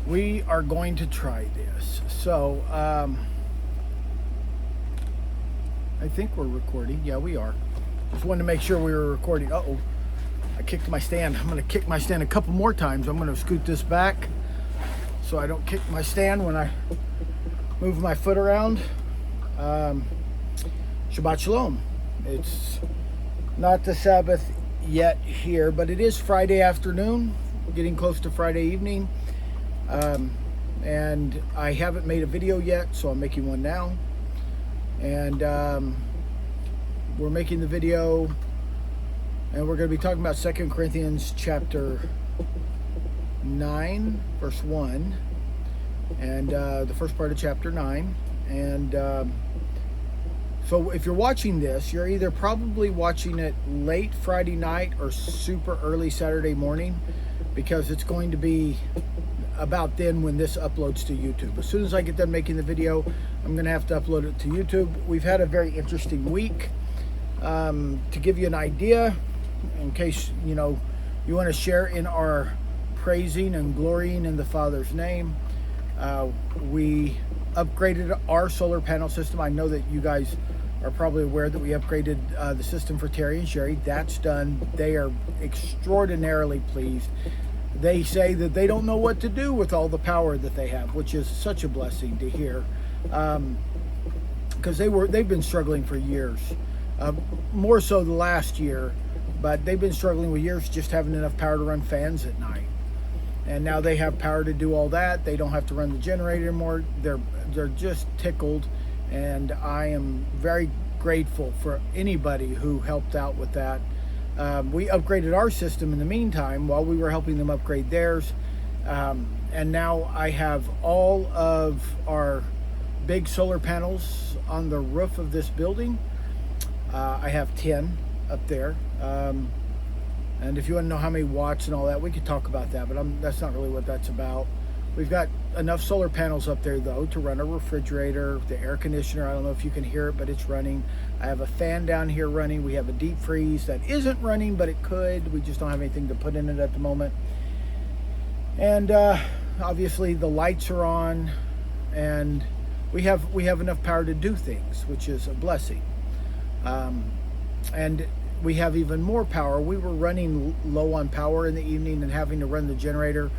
We are going to try this. So, I think we're recording. Yeah, we are. Just wanted to make sure we were recording. Uh-oh, I kicked my stand. I'm going to kick my stand a couple more times. I'm going to scoot this back so I don't kick my stand when I move my foot around. Shabbat Shalom. It's not the Sabbath yet here, but it is Friday afternoon, getting close to Friday evening. And I haven't made a video yet, so I'm making one now. And we're making the video, and we're going to be talking about 2 Corinthians chapter 9, verse 1, and the first part of chapter 9. And so if you're watching this, you're either probably watching it late Friday night or super early Saturday morning, because it's going to be about then when this uploads to YouTube. As soon as I get done making the video, I'm going to have to upload it to YouTube. We've had a very interesting week. To give you an idea, in case you want to share in our praising and glorying in the Father's name, we upgraded our solar panel system. I know that you guys are probably aware that we upgraded the system for Terry and Sherry. That's done. They are extraordinarily pleased. They say that they don't know what to do with all the power that they have, which is such a blessing to hear, because they've been struggling for years, more so the last year, but they've been struggling with years just having enough power to run fans at night. And now they have power to do all that. They don't have to run the generator anymore. They're just tickled, and I am very grateful for anybody who helped out with that. We upgraded our system in the meantime while we were helping them upgrade theirs. And now I have all of our big solar panels on the roof of this building. I have 10 up there. And if you want to know how many watts and all that, we could talk about that, but that's not really what that's about. We've got enough solar panels up there, though, to run a refrigerator, the air conditioner. I don't know if you can hear it, but it's running. I have a fan down here running. We have a deep freeze that isn't running, but it could. We just don't have anything to put in it at the moment. And obviously the lights are on, and we have enough power to do things, which is a blessing. And we have even more power. We were running low on power in the evening and having to run the generator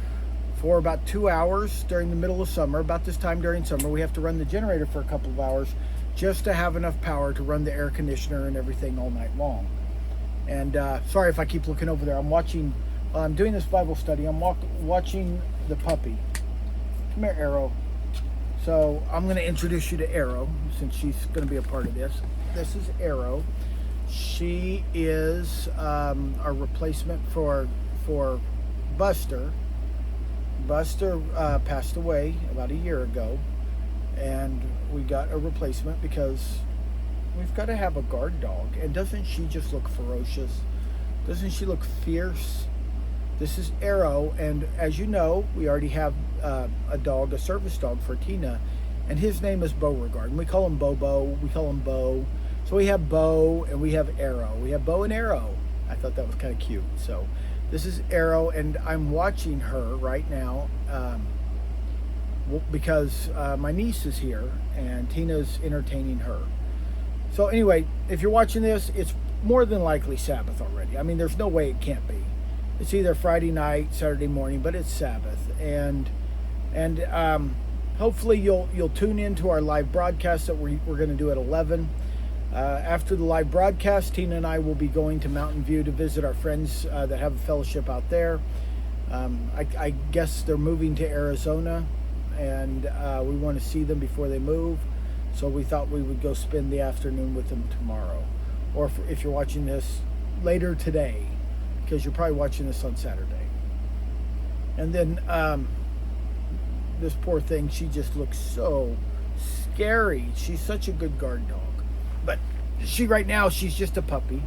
for about 2 hours during the middle of summer. About this time during summer, we have to run the generator for a couple of hours just to have enough power to run the air conditioner and everything all night long. And sorry if I keep looking over there. I'm doing this Bible study. I'm watching the puppy. Come here, Arrow. So I'm going to introduce you to Arrow, since she's going to be a part of this. This is Arrow. She is our replacement for Buster. Buster passed away about a year ago, and we got a replacement because we've got to have a guard dog. And doesn't she just look ferocious? Doesn't she look fierce? This is Arrow, and as you know, we already have a dog, a service dog for Tina, and his name is Beauregard. And we call him Bobo, we call him Bo. So we have Bo and we have Arrow. We have Bo and Arrow. I thought that was kind of cute. So this is Arrow, and I'm watching her right now because my niece is here and Tina's entertaining her. So anyway, if you're watching this, it's more than likely Sabbath already. I mean, there's no way it can't be. It's either Friday night, Saturday morning, but it's Sabbath. And hopefully you'll tune into our live broadcast that we're going to do at 11. After the live broadcast, Tina and I will be going to Mountain View to visit our friends that have a fellowship out there. I guess they're moving to Arizona, and we want to see them before they move. So we thought we would go spend the afternoon with them tomorrow. Or if you're watching this later today, because you're probably watching this on Saturday. And then this poor thing, she just looks so scary. She's such a good guard dog. But right now, she's just a puppy.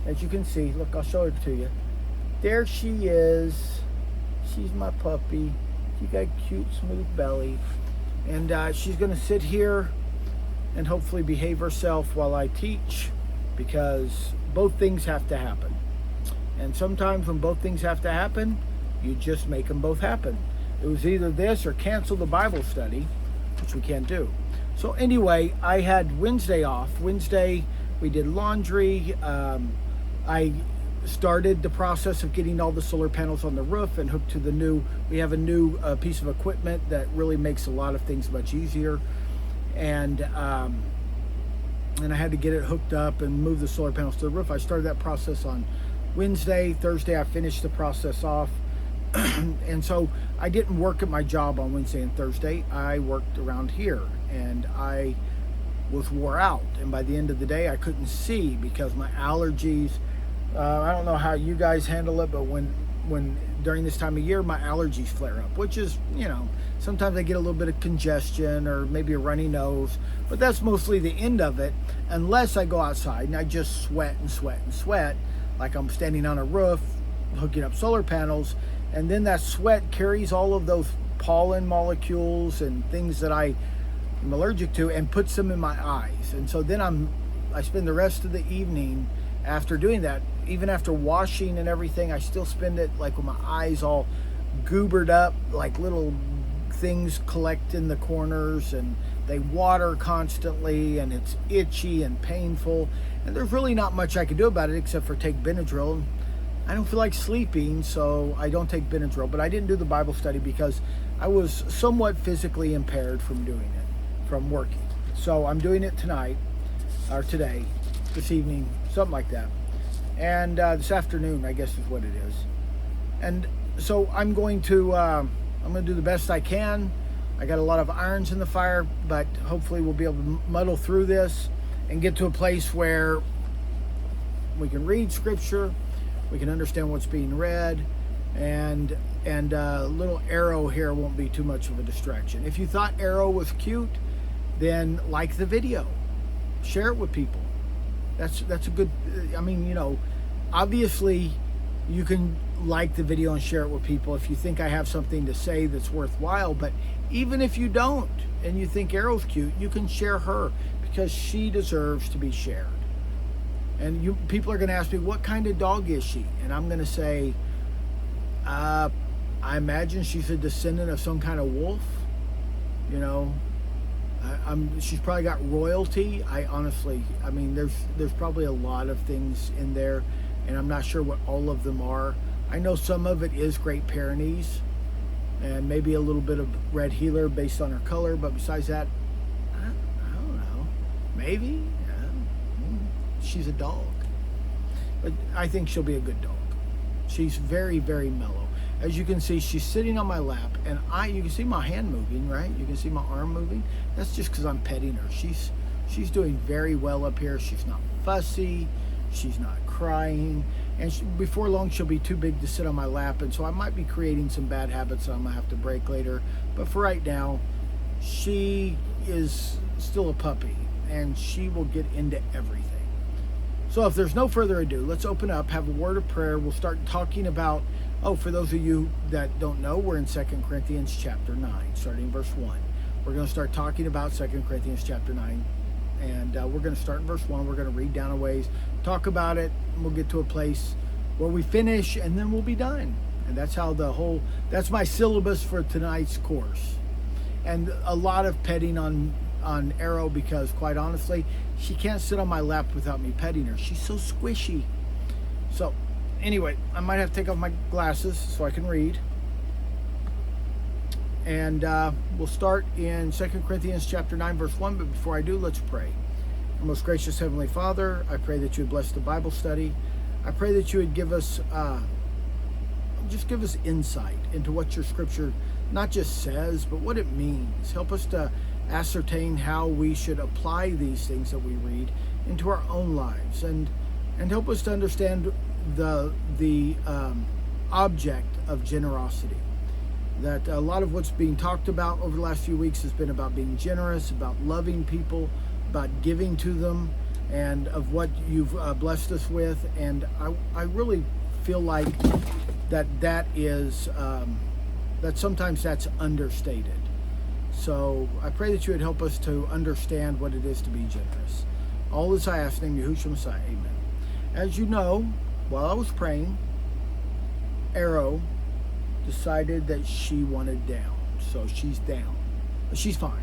As you can see, look, I'll show her to you. There she is. She's my puppy. She got a cute, smooth belly. And she's going to sit here and hopefully behave herself while I teach, because both things have to happen. And sometimes when both things have to happen, you just make them both happen. It was either this or cancel the Bible study, which we can't do. So anyway, I had Wednesday off. Wednesday we did laundry. I started the process of getting all the solar panels on the roof and hooked to the new, we have a new piece of equipment that really makes a lot of things much easier. And I had to get it hooked up and move the solar panels to the roof. I started that process on Wednesday. Thursday I finished the process off. And so I didn't work at my job on Wednesday and Thursday. I worked around here, and I was wore out. And by the end of the day I couldn't see because my allergies, I don't know how you guys handle it, but when during this time of year my allergies flare up, which is, you know, sometimes I get a little bit of congestion or maybe a runny nose, but that's mostly the end of it, unless I go outside and I just sweat and sweat and sweat, like I'm standing on a roof hooking up solar panels, and then that sweat carries all of those pollen molecules and things that I am allergic to and puts them in my eyes. And so then I spend the rest of the evening after doing that, even after washing and everything, I still spend it like with my eyes all goobered up, like little things collect in the corners, and they water constantly, and it's itchy and painful. And there's really not much I can do about it except for take Benadryl. I don't feel like sleeping, so I don't take Benadryl. But I didn't do the Bible study because I was somewhat physically impaired from doing it, from working. So I'm doing it tonight, or today, this evening, something like that. And this afternoon, I guess is what it is. And so I'm going to do the best I can. I got a lot of irons in the fire, but hopefully we'll be able to muddle through this and get to a place where we can read scripture, we can understand what's being read, and little Arrow here won't be too much of a distraction. If you thought Arrow was cute, then like the video, share it with people. That's a good, I mean, you know, obviously you can like the video and share it with people if you think I have something to say that's worthwhile. But even if you don't and you think Arrow's cute, you can share her because she deserves to be shared. And people are going to ask me, what kind of dog is she? And I'm going to say, I imagine she's a descendant of some kind of wolf. You know, she's probably got royalty. I mean, there's probably a lot of things in there, and I'm not sure what all of them are. I know some of it is Great Pyrenees, and maybe a little bit of Red Heeler based on her color, but besides that, I don't know. Maybe she's a dog, but I think she'll be a good dog. She's very, very mellow. As you can see, she's sitting on my lap, and you can see my hand moving, right? You can see my arm moving. That's just because I'm petting her. She's doing very well up here. She's not fussy. She's not crying. And before long, she'll be too big to sit on my lap, and so I might be creating some bad habits that I'm going to have to break later. But for right now, she is still a puppy, and she will get into everything. So if there's no further ado, let's open up, have a word of prayer. We'll start talking about, for those of you that don't know, we're in 2 Corinthians chapter 9, starting verse 1. We're going to start talking about 2 Corinthians chapter 9, and we're going to start in verse 1. We're going to read down a ways, talk about it, and we'll get to a place where we finish, and then we'll be done. And that's how that's my syllabus for tonight's course. And a lot of petting on Arrow because, quite honestly, she can't sit on my lap without me petting her. She's so squishy. So anyway, I might have to take off my glasses so I can read. And we'll start in 2 Corinthians chapter 9, verse 1. But before I do, let's pray. Our most gracious Heavenly Father, I pray that you would bless the Bible study. I pray that you would give us, give us insight into what your scripture not just says, but what it means. Help us to ascertain how we should apply these things that we read into our own lives, and help us to understand the object of generosity. That a lot of what's being talked about over the last few weeks has been about being generous, about loving people, about giving to them, and of what you've blessed us with. And I really feel like that is that sometimes that's understated. So I pray that you would help us to understand what it is to be generous. All this I ask in Yahushua Messiah, amen. As you know, while I was praying, Arrow decided that she wanted down. So she's down. But she's fine.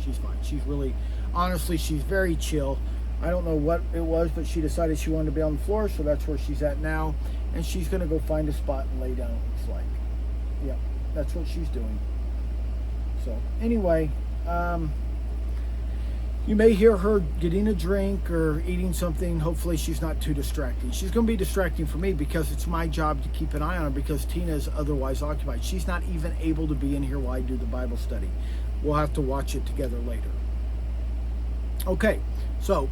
She's fine. She's really, honestly, she's very chill. I don't know what it was, but she decided she wanted to be on the floor, so that's where she's at now. And she's going to go find a spot and lay down, it looks like. Yeah, that's what she's doing. So, anyway, you may hear her getting a drink or eating something. Hopefully she's not too distracting. She's going to be distracting for me because it's my job to keep an eye on her because Tina is otherwise occupied. She's not even able to be in here while I do the Bible study. We'll have to watch it together later. Okay, so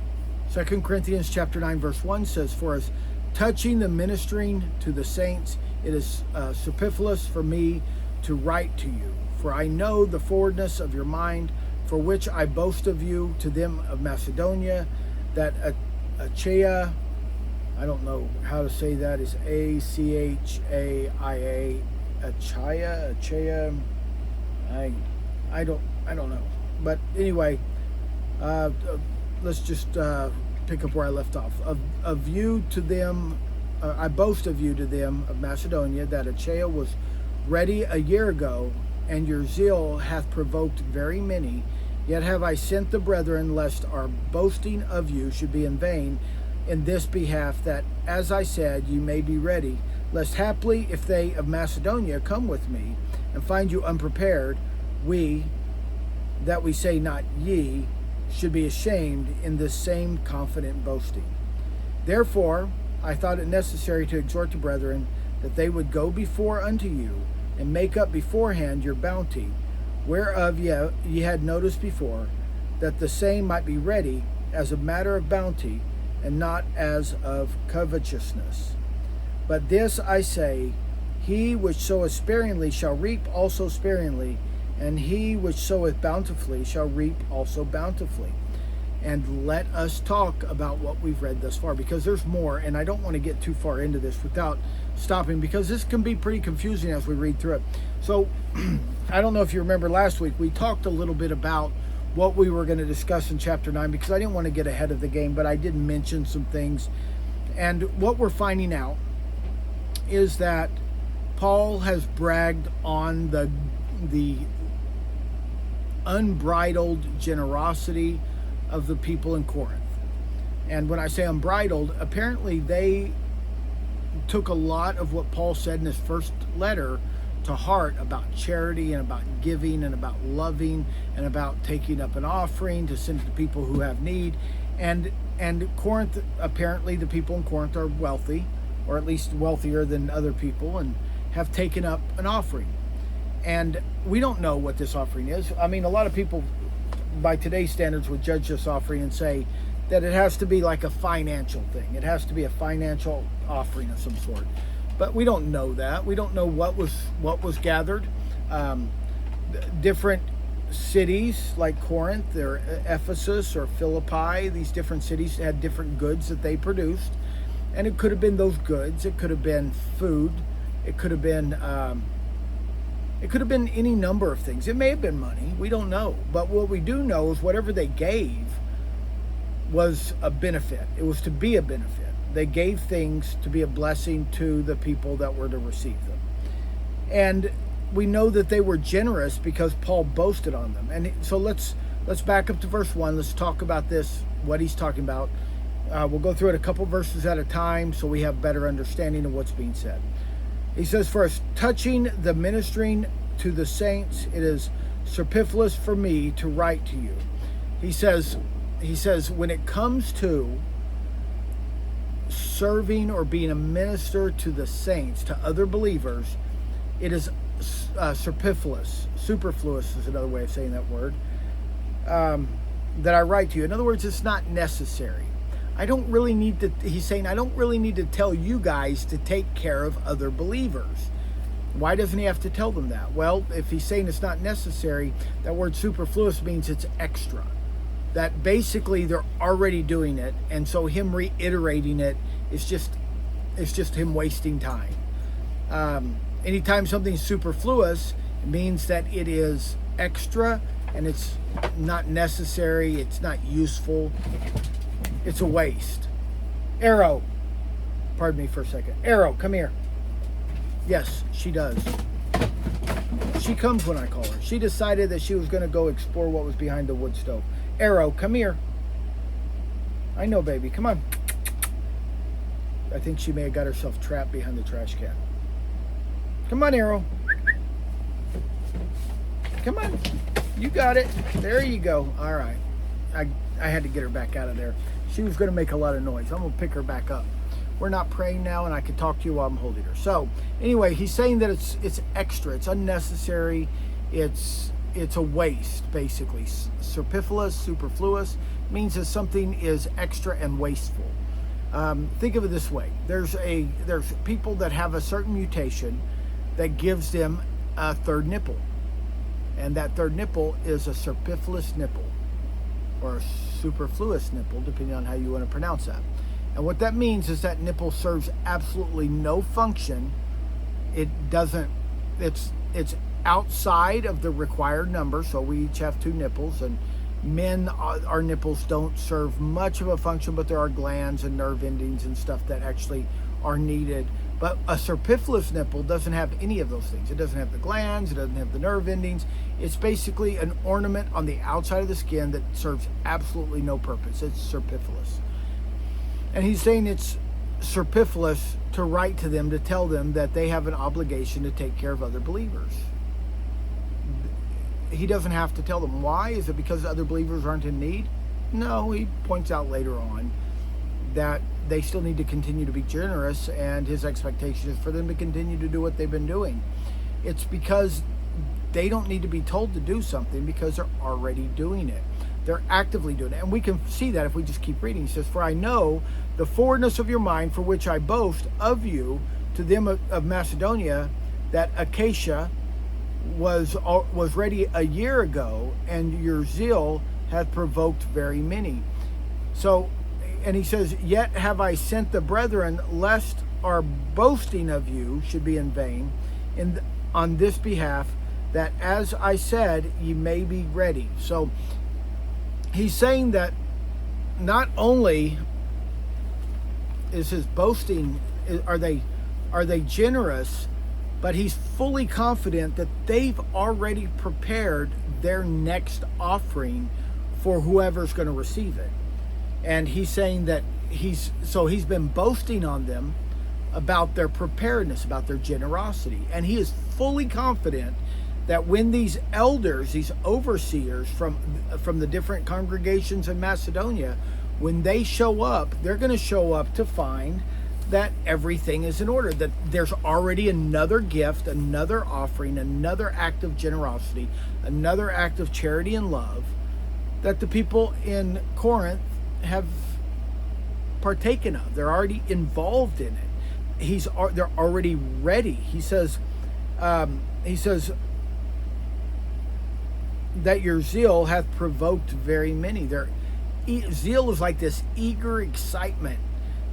2 Corinthians chapter 9 verse 1 says, "For as touching the ministering to the saints, it is superfluous for me to write to you. For I know the forwardness of your mind, for which I boast of you to them of Macedonia, that Achaia," I don't know how to say that, is Achaia, Achaia, I don't know. But anyway, let's just pick up where I left off. Of you to them, I boast of you to them of Macedonia, that Achaia was ready a year ago, and your zeal hath provoked very many. Yet have I sent the brethren, lest our boasting of you should be in vain in this behalf, that, as I said, you may be ready, lest haply, if they of Macedonia come with me, and find you unprepared, we, that we say not ye, should be ashamed in this same confident boasting. Therefore, I thought it necessary to exhort the brethren, that they would go before unto you, and make up beforehand your bounty, whereof ye had noticed before, that the same might be ready as a matter of bounty, and not as of covetousness. But this I say, he which soweth sparingly shall reap also sparingly, and he which soweth bountifully shall reap also bountifully. And let us talk about what we've read thus far, because there's more, and I don't want to get too far into this without stopping, because this can be pretty confusing as we read through it. So, I don't know if you remember last week, we talked a little bit about what we were going to discuss in chapter 9, because I didn't want to get ahead of the game, but I did mention some things. And what we're finding out is that Paul has bragged on the unbridled generosity of the people in Corinth. And when I say unbridled, apparently they took a lot of what Paul said in his first letter to heart about charity and about giving and about loving and about taking up an offering to send to people who have need. And Corinth, apparently the people in Corinth are wealthy, or at least wealthier than other people, and have taken up an offering. And we don't know what this offering is. I mean, a lot of people by today's standards would judge this offering and say that it has to be like a financial thing. It has to be a financial offering of some sort. But we don't know that. We don't know what was gathered. Different cities like Corinth or Ephesus or Philippi, these different cities had different goods that they produced. And it could have been those goods. It could have been food. It could have been any number of things. It may have been money. We don't know. But what we do know is whatever they gave was a benefit. It was to be a benefit. They gave things to be a blessing to the people that were to receive them. And we know that they were generous because Paul boasted on them. And so let's back up to verse 1. Let's talk about this, what he's talking about. We'll go through it a couple verses at a time so we have better understanding of what's being said. He says, "First, touching the ministering to the saints, it is superfluous for me to write to you." He says, when it comes to serving or being a minister to the saints, to other believers, it is superfluous. Superfluous is another way of saying that word, that I write to you. In other words, it's not necessary. I don't really need to, he's saying, I don't really need to tell you guys to take care of other believers. Why doesn't he have to tell them that? Well, if he's saying it's not necessary, that word superfluous means it's extra. That basically they're already doing it, and so him reiterating it is just him wasting time. Anytime something's superfluous, it means that it is extra and it's not necessary, it's not useful, it's a waste. Arrow, pardon me for a second. Arrow, come here. Yes, she does. She comes when I call her. She decided that she was going to go explore what was behind the wood stove. Arrow, come here. I know, baby. Come on. I think she may have got herself trapped behind the trash can. Come on, Arrow. Come on. You got it. There you go. All right. I had to get her back out of there. She was going to make a lot of noise. I'm going to pick her back up. We're not praying now, and I can talk to you while I'm holding her. So anyway, he's saying that it's extra. It's unnecessary. It's a waste, basically. Superfluous means that something is extra and wasteful. Think of it this way. There's people that have a certain mutation that gives them a third nipple. And that third nipple is a superfluous nipple, or a superfluous nipple, depending on how you want to pronounce that. And what that means is that nipple serves absolutely no function. It's outside of the required number, so we each have 2 nipples, and men, our nipples don't serve much of a function, but there are glands and nerve endings and stuff that actually are needed. But a superfluous nipple doesn't have any of those things. It doesn't have the glands, it doesn't have the nerve endings. It's basically an ornament on the outside of the skin that serves absolutely no purpose. It's superfluous. And he's saying it's superfluous to write to them to tell them that they have an obligation to take care of other believers. He doesn't have to tell them. Why? Is it because other believers aren't in need? No, he points out later on that they still need to continue to be generous, and his expectation is for them to continue to do what they've been doing. It's because they don't need to be told to do something, because they're already doing it. They're actively doing it. And we can see that if we just keep reading. He says, "For I know the forwardness of your mind, for which I boast of you to them of Macedonia, that Achaia was ready a year ago, and your zeal hath provoked very many." So, and he says, "Yet have I sent the brethren, lest our boasting of you should be in vain, on this behalf, that as I said, ye may be ready." So he's saying that not only is his boasting, are they generous, but he's fully confident that they've already prepared their next offering for whoever's going to receive it. And he's saying that he's been boasting on them about their preparedness, about their generosity. And he is fully confident that when these elders, these overseers from the different congregations in Macedonia, when they show up, they're going to show up to find that everything is in order, that there's already another gift, another offering, another act of generosity, another act of charity and love that the people in Corinth have partaken of. They're already involved in it. They're already ready. He says that your zeal hath provoked very many. Zeal is like this eager excitement,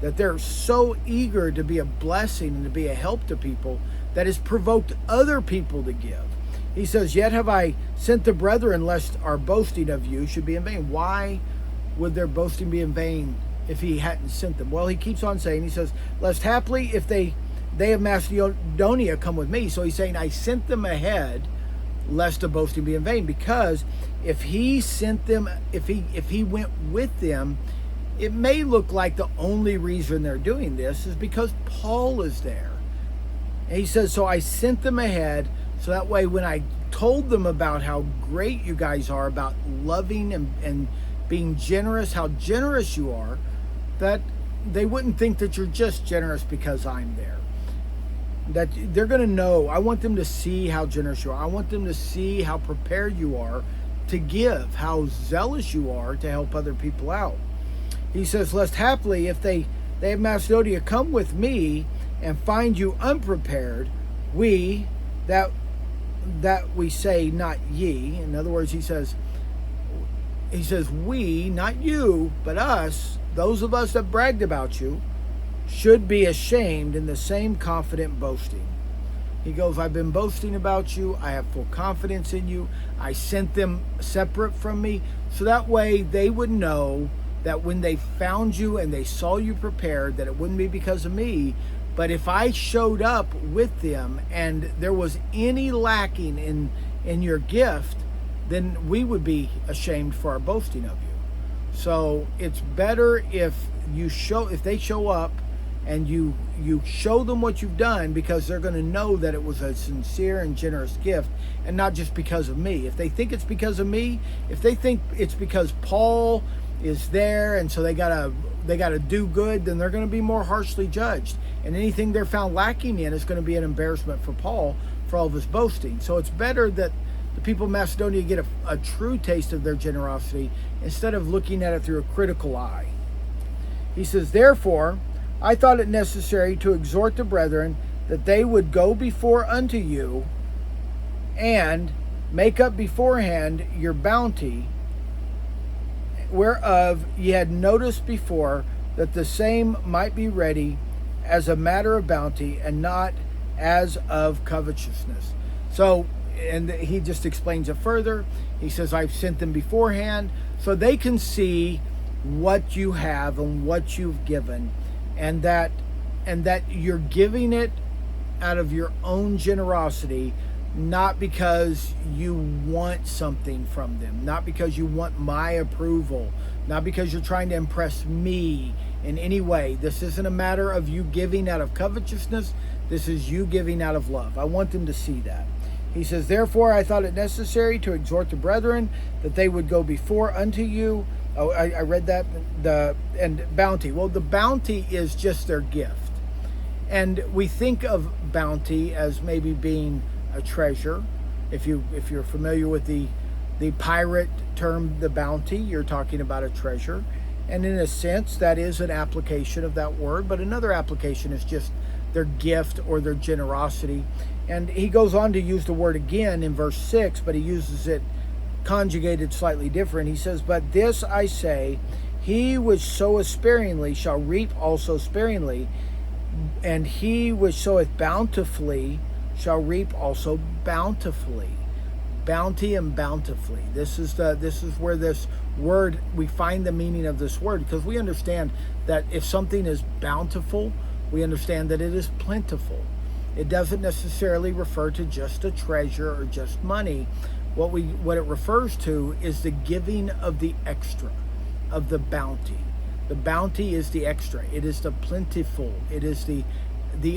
that they're so eager to be a blessing and to be a help to people, that has provoked other people to give. He says, "Yet have I sent the brethren, lest our boasting of you should be in vain." Why would their boasting be in vain if he hadn't sent them? Well, he keeps on saying, he says, "Lest haply if they of Macedonia come with me." So he's saying, I sent them ahead lest the boasting be in vain, because if he sent them, if he went with them, it may look like the only reason they're doing this is because Paul is there. And he says, so I sent them ahead, so that way when I told them about how great you guys are, about loving and being generous, how generous you are, that they wouldn't think that you're just generous because I'm there. That they're going to know. I want them to see how generous you are. I want them to see how prepared you are to give, how zealous you are to help other people out. He says, lest haply if they of Macedonia come with me and find you unprepared, that we say, not ye. In other words, he says we, not you, but us, those of us that bragged about you, should be ashamed in the same confident boasting. He goes, I've been boasting about you. I have full confidence in you. I sent them separate from me, so that way they would know that when they found you and they saw you prepared, that it wouldn't be because of me, But if I showed up with them and there was any lacking in your gift, then we would be ashamed for our boasting of you. So it's better if they show up and you show them what you've done, because they're going to know that it was a sincere and generous gift and not just because of me. If they think it's because of me, if they think it's because Paul is there and so they gotta do good, then they're going to be more harshly judged. And anything they're found lacking in is going to be an embarrassment for Paul for all of his boasting. So it's better that the people of Macedonia get a true taste of their generosity instead of looking at it through a critical eye. He says, therefore, I thought it necessary to exhort the brethren that they would go before unto you and make up beforehand your bounty, whereof ye had noticed before, that the same might be ready as a matter of bounty and not as of covetousness. So, and he just explains it further. He says, I've sent them beforehand so they can see what you have and what you've given, and that you're giving it out of your own generosity, not because you want something from them, not because you want my approval, not because you're trying to impress me in any way. This isn't a matter of you giving out of covetousness. This is you giving out of love. I want them to see that. He says, therefore, I thought it necessary to exhort the brethren that they would go before unto you. Oh, I read that. And bounty. Well, the bounty is just their gift. And we think of bounty as maybe being a treasure. If you're familiar with the pirate term, the bounty, you're talking about a treasure. And in a sense, that is an application of that word. But another application is just their gift or their generosity. And he goes on to use the word again in verse 6, but he uses it conjugated slightly different. He says, but this I say, he which soweth sparingly shall reap also sparingly, and he which soweth bountifully shall reap also bountifully. Bounty and bountifully. This is where this word, we find the meaning of this word, because we understand that if something is bountiful, we understand that it is plentiful. It doesn't necessarily refer to just a treasure or just money. What it refers to is the giving of the extra, of the bounty. The bounty is the extra. It is the plentiful. It is the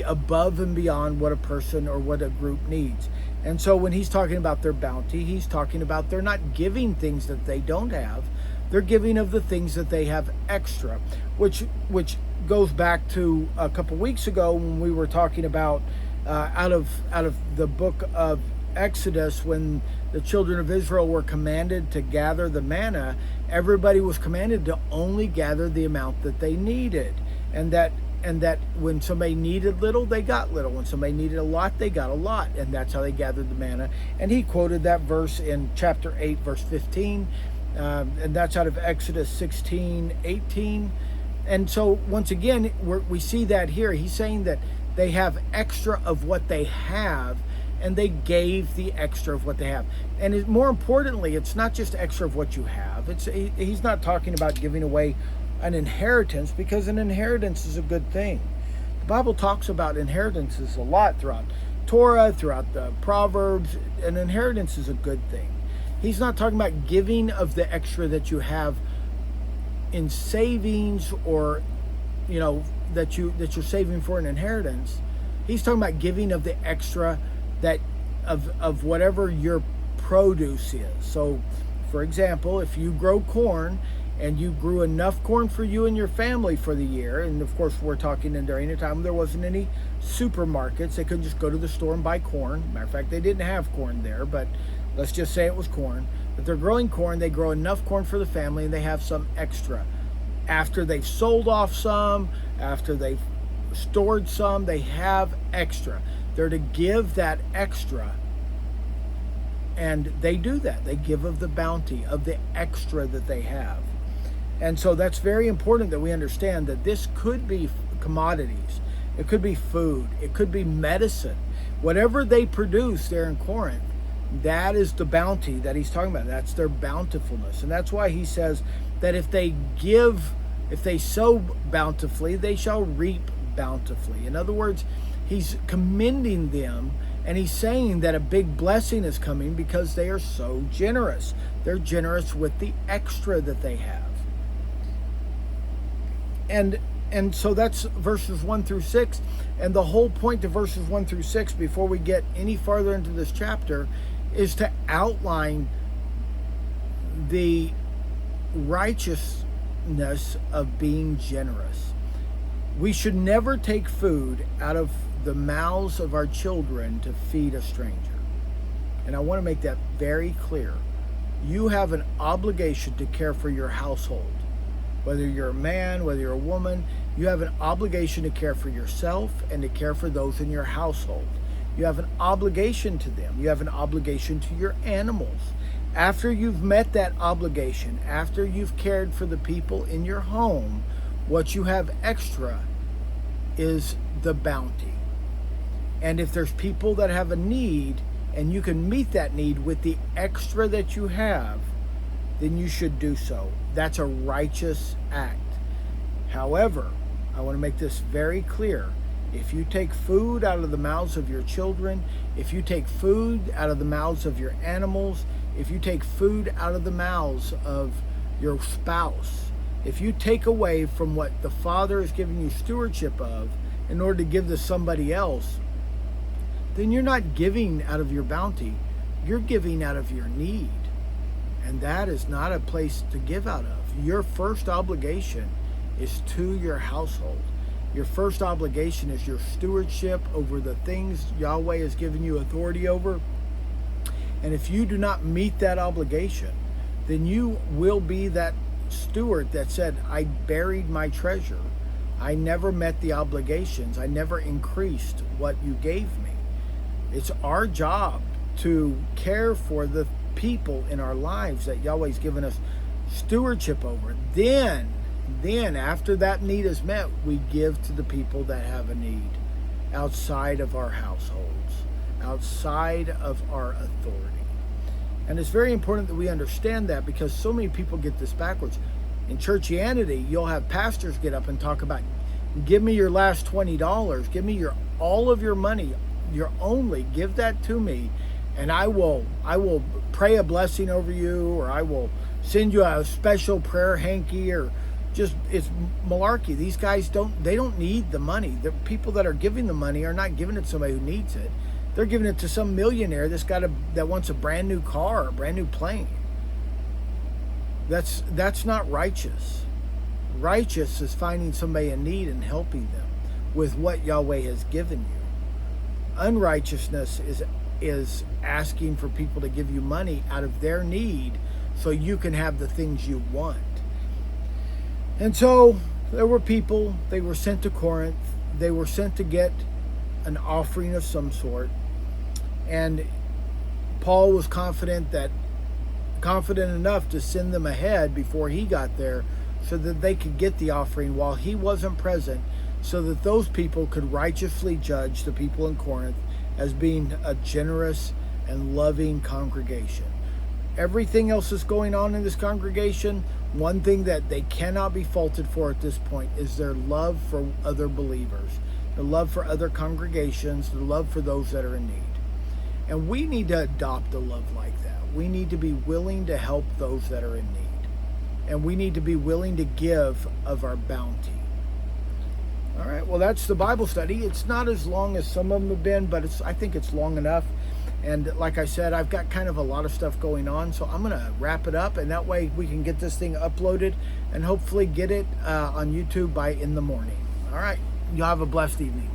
above and beyond what a person or what a group needs. And so when he's talking about their bounty, he's talking about they're not giving things that they don't have. They're giving of the things that they have extra, which goes back to a couple weeks ago when we were talking about out of the book of Exodus, when the children of Israel were commanded to gather the manna. Everybody was commanded to only gather the amount that they needed, and that when somebody needed little, they got little. When somebody needed a lot, they got a lot, and that's how they gathered the manna. And he quoted that verse in chapter 8, verse 15, and that's out of Exodus 16:18. And so once again, we see that here. He's saying that they have extra of what they have, and they gave the extra of what they have. And more importantly, it's not just extra of what you have. He's not talking about giving away an inheritance, because an inheritance is a good thing. The Bible talks about inheritances a lot throughout Torah, throughout the Proverbs. An inheritance is a good thing. He's not talking about giving of the extra that you have in savings, or that you're saving for an inheritance. He's talking about giving of the extra that of whatever your produce is. So for example, if you grow corn and you grew enough corn for you and your family for the year, and of course we're talking during a time when there wasn't any supermarkets, they couldn't just go to the store and buy corn. Matter of fact, they didn't have corn there, but let's just say it was corn. But they're growing corn, they grow enough corn for the family, and they have some extra. After they've sold off some, after they've stored some, they have extra. They're to give that extra, and they do that. They give of the bounty, of the extra that they have. And so that's very important that we understand that this could be commodities. It could be food. It could be medicine. Whatever they produce there in Corinth, that is the bounty that he's talking about. That's their bountifulness. And that's why he says that if they sow bountifully, they shall reap bountifully. In other words, he's commending them, and he's saying that a big blessing is coming because they are so generous. They're generous with the extra that they have. And so that's verses 1 through 6. And the whole point of verses 1 through 6, before we get any farther into this chapter, is to outline the righteousness of being generous. We should never take food out of the mouths of our children to feed a stranger. And I want to make that very clear. You have an obligation to care for your household. Whether you're a man, whether you're a woman, you have an obligation to care for yourself and to care for those in your household. You have an obligation to them. You have an obligation to your animals. After you've met that obligation, after you've cared for the people in your home, what you have extra is the bounty. And if there's people that have a need and you can meet that need with the extra that you have, then you should do so. That's a righteous act. However, I want to make this very clear. If you take food out of the mouths of your children, if you take food out of the mouths of your animals, if you take food out of the mouths of your spouse, if you take away from what the Father has given you stewardship of in order to give to somebody else, then you're not giving out of your bounty. You're giving out of your need. And that is not a place to give out of. Your first obligation is to your household. Your first obligation is your stewardship over the things Yahweh has given you authority over. And if you do not meet that obligation, then you will be that steward that said, I buried my treasure. I never met the obligations. I never increased what you gave me. It's our job to care for the people in our lives that Yahweh's given us stewardship over. Then after that need is met, we give to the people that have a need outside of our households, outside of our authority. And it's very important that we understand that, because so many people get this backwards. In churchianity, you'll have pastors get up and talk about, give me your last $20, give me all of your money, give that to me, and I will pray a blessing over you, or I will send you a special prayer hanky, or just, it's malarkey. These guys don't need the money. The people that are giving the money are not giving it to somebody who needs it. They're giving it to some millionaire that wants a brand new car, a brand new plane. That's not righteous. Righteous is finding somebody in need and helping them with what Yahweh has given you. Unrighteousness is asking for people to give you money out of their need so you can have the things you want. And so there were people, they were sent to Corinth. They were sent to get an offering of some sort. And Paul was confident enough to send them ahead before he got there so that they could get the offering while he wasn't present, so that those people could righteously judge the people in Corinth as being a generous and loving congregation. Everything else is going on in this congregation. One thing that they cannot be faulted for at this point is their love for other believers, their love for other congregations, their love for those that are in need. And we need to adopt a love like that. We need to be willing to help those that are in need. And we need to be willing to give of our bounty. All right, well, that's the Bible study. It's not as long as some of them have been, but I think it's long enough. And like I said, I've got kind of a lot of stuff going on, so I'm going to wrap it up, and that way we can get this thing uploaded and hopefully get it on YouTube by in the morning. All right, y'all have a blessed evening.